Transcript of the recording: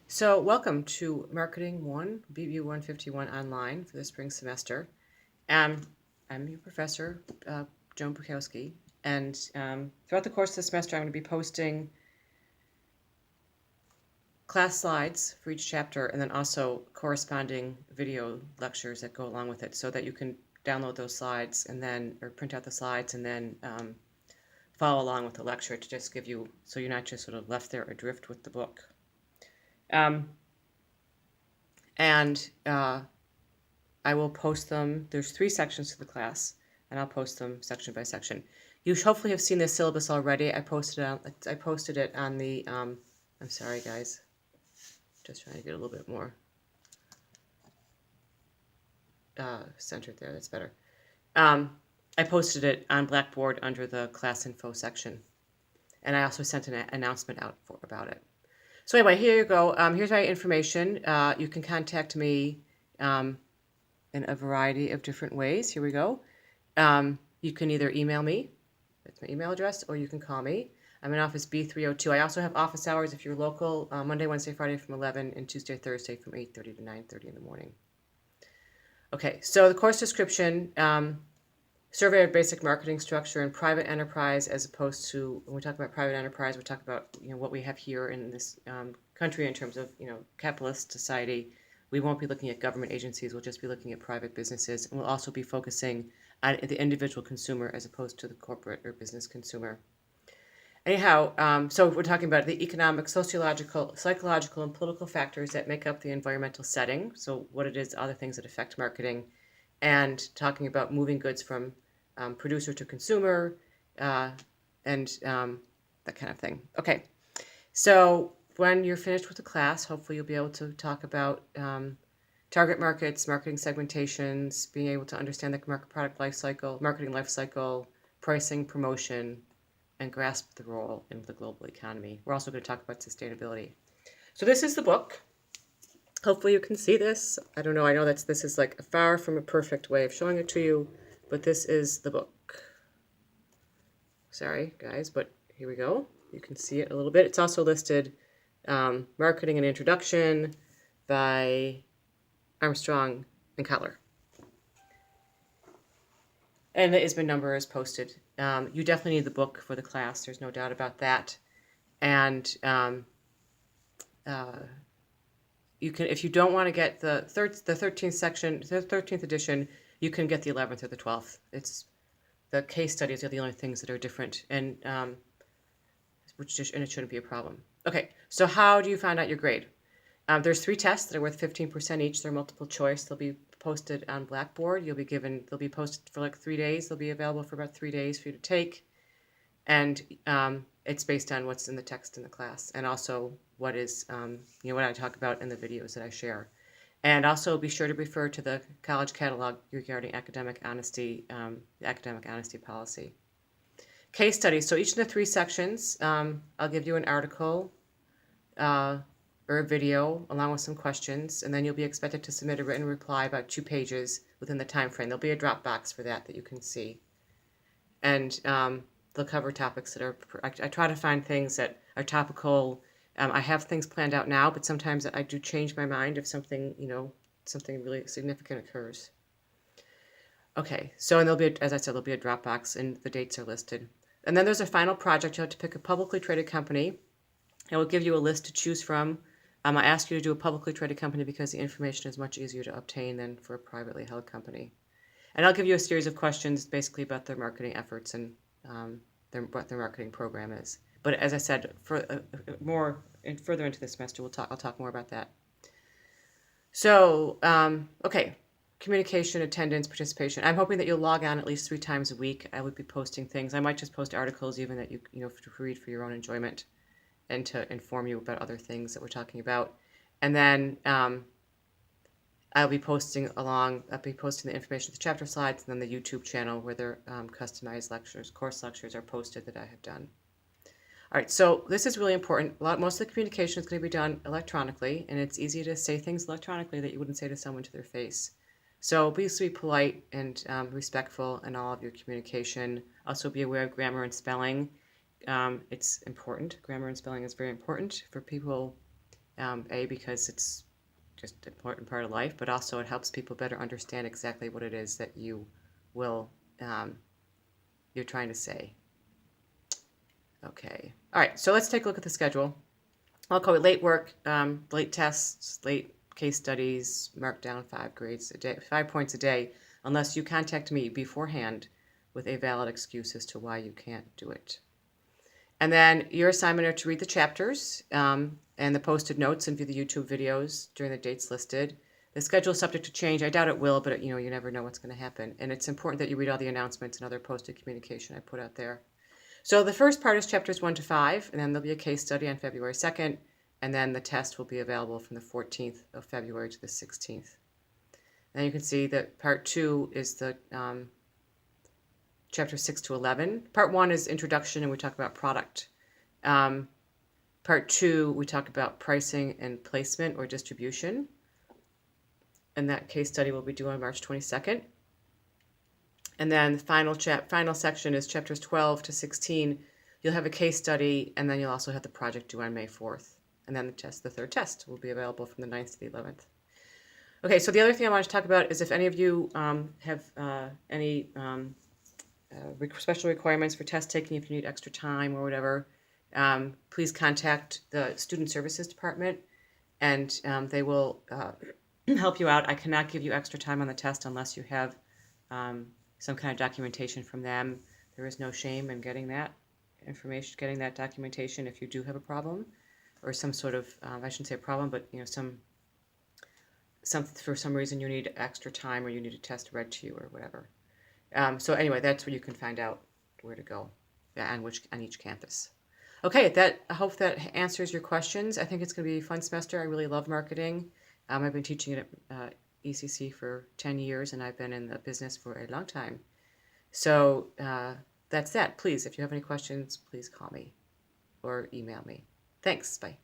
So welcome to Marketing 1, BB 151 online for the spring semester. I'm your professor, Joan Bukowski, and throughout the course of the semester I'm going to be posting class slides for each chapter and then also corresponding video lectures that go along with it so that you can download those slides and then, or print out the slides and then follow along with the lecture to just give you, so you're not just sort of left there adrift with the book. And I will post them. There's 3 sections to the class, and I'll post them section by section. You hopefully have seen this syllabus already. I posted it on the. I'm sorry, guys. Just trying to get a little bit more centered there. That's better. I posted it on Blackboard under the class info section, and I also sent an announcement out about it. So anyway, here you go. Here's my information. You can contact me in a variety of different ways. Here we go. You can either email me, that's my email address, or you can call me. I'm in office B302. I also have office hours if you're local, Monday, Wednesday, Friday from 11, and Tuesday, Thursday from 8:30 to 9:30 in the morning. Okay, so the course description, survey of basic marketing structure in private enterprise, as opposed to, when we talk about private enterprise, we talk about what we have here in this country in terms of capitalist society. We won't be looking at government agencies. We'll just be looking at private businesses, and we'll also be focusing on the individual consumer as opposed to the corporate or business consumer. Anyhow, so we're talking about the economic, sociological, psychological, and political factors that make up the environmental setting. So what it is, other things that affect marketing, and talking about moving goods from producer to consumer, and that kind of thing. Okay, so when you're finished with the class, hopefully you'll be able to talk about target markets, marketing segmentations, being able to understand the product life cycle, marketing life cycle, pricing, promotion, and grasp the role in the global economy. We're also going to talk about sustainability. So this is the book. Hopefully you can see this. I don't know. I know this is like far from a perfect way of showing it to you, but this is the book. Sorry, guys, but here we go. You can see it a little bit. It's also listed Marketing and Introduction by Armstrong and Cutler. And the ISBN number is posted. You definitely need the book for the class. There's no doubt about that. And you can, if you don't want to get the 13th section, the 13th edition, you can get the 11th or the 12th. It's the case studies are the only things that are different, and and it shouldn't be a problem. Okay, so how do you find out your grade? There's 3 tests that are worth 15% each. They're multiple choice. They'll be posted on Blackboard. They'll be posted for like 3 days. They'll be available for about 3 days for you to take. And it's based on what's in the text in the class, and also what is, what I talk about in the videos that I share. And also be sure to refer to the college catalog regarding academic honesty, the academic honesty policy. Case studies. So each of the 3 sections, I'll give you an article or a video along with some questions, and then you'll be expected to submit a written reply about 2 pages within the time frame. There'll be a Dropbox for that you can see. And they'll cover topics that are, I try to find things that are topical. I have things planned out now, but sometimes I do change my mind if something, something really significant occurs. Okay, so, and as I said, there'll be a Dropbox, and the dates are listed. And then there's a final project. You have to pick a publicly traded company. It will give you a list to choose from. I ask you to do a publicly traded company because the information is much easier to obtain than for a privately held company. And I'll give you a series of questions basically about their marketing efforts and what their marketing program is. But as I said, for further into the semester, I'll talk more about that. So, okay, communication, attendance, participation. I'm hoping that you'll log on at least 3 times a week. I would be posting things. I might just post articles even that you to read for your own enjoyment and to inform you about other things that we're talking about. And then I'll be posting the information to the chapter slides, and then the YouTube channel where their customized lectures, course lectures are posted that I have done. All right, so this is really important. Most of the communication is going to be done electronically, and it's easy to say things electronically that you wouldn't say to someone to their face. So please be polite and respectful in all of your communication. Also be aware of grammar and spelling. It's important. Grammar and spelling is very important for people, because it's just an important part of life, but also it helps people better understand exactly what it is that will, um, you're trying to say. Okay. All right. So let's take a look at the schedule. I'll call it late work, late tests, late case studies, marked down 5 grades a day, 5 points a day, unless you contact me beforehand with a valid excuse as to why you can't do it. And then your assignment are to read the chapters, and the posted notes and view the YouTube videos during the dates listed. The schedule is subject to change. I doubt it will, but you never know what's going to happen. And it's important that you read all the announcements and other posted communication I put out there. So the first part is chapters 1 to 5, and then there'll be a case study on February 2nd, and then the test will be available from the 14th of February to the 16th. And you can see that part 2 is the chapter 6 to 11. Part 1 is introduction, and we talk about product. Part 2, we talk about pricing and placement or distribution. And that case study will be due on March 22nd. And then the final section is chapters 12 to 16. You'll have a case study, and then you'll also have the project due on May 4th. And then the third test will be available from the 9th to the 11th. Okay, so the other thing I want to talk about is if any of you have any special requirements for test taking, if you need extra time or whatever, please contact the Student Services Department, and they will help you out. I cannot give you extra time on the test unless you have some kind of documentation from them. There is no shame in getting that information, getting that documentation if you do have a problem, or some sort of, I shouldn't say a problem, but for some reason you need extra time or you need a test read to you or whatever. So anyway, that's where you can find out where to go on each campus. Okay, I hope that answers your questions. I think it's going to be a fun semester. I really love marketing. I've been teaching it at ECC for 10 years, and I've been in the business for a long time. So that's that. Please, if you have any questions, please call me or email me. Thanks. Bye.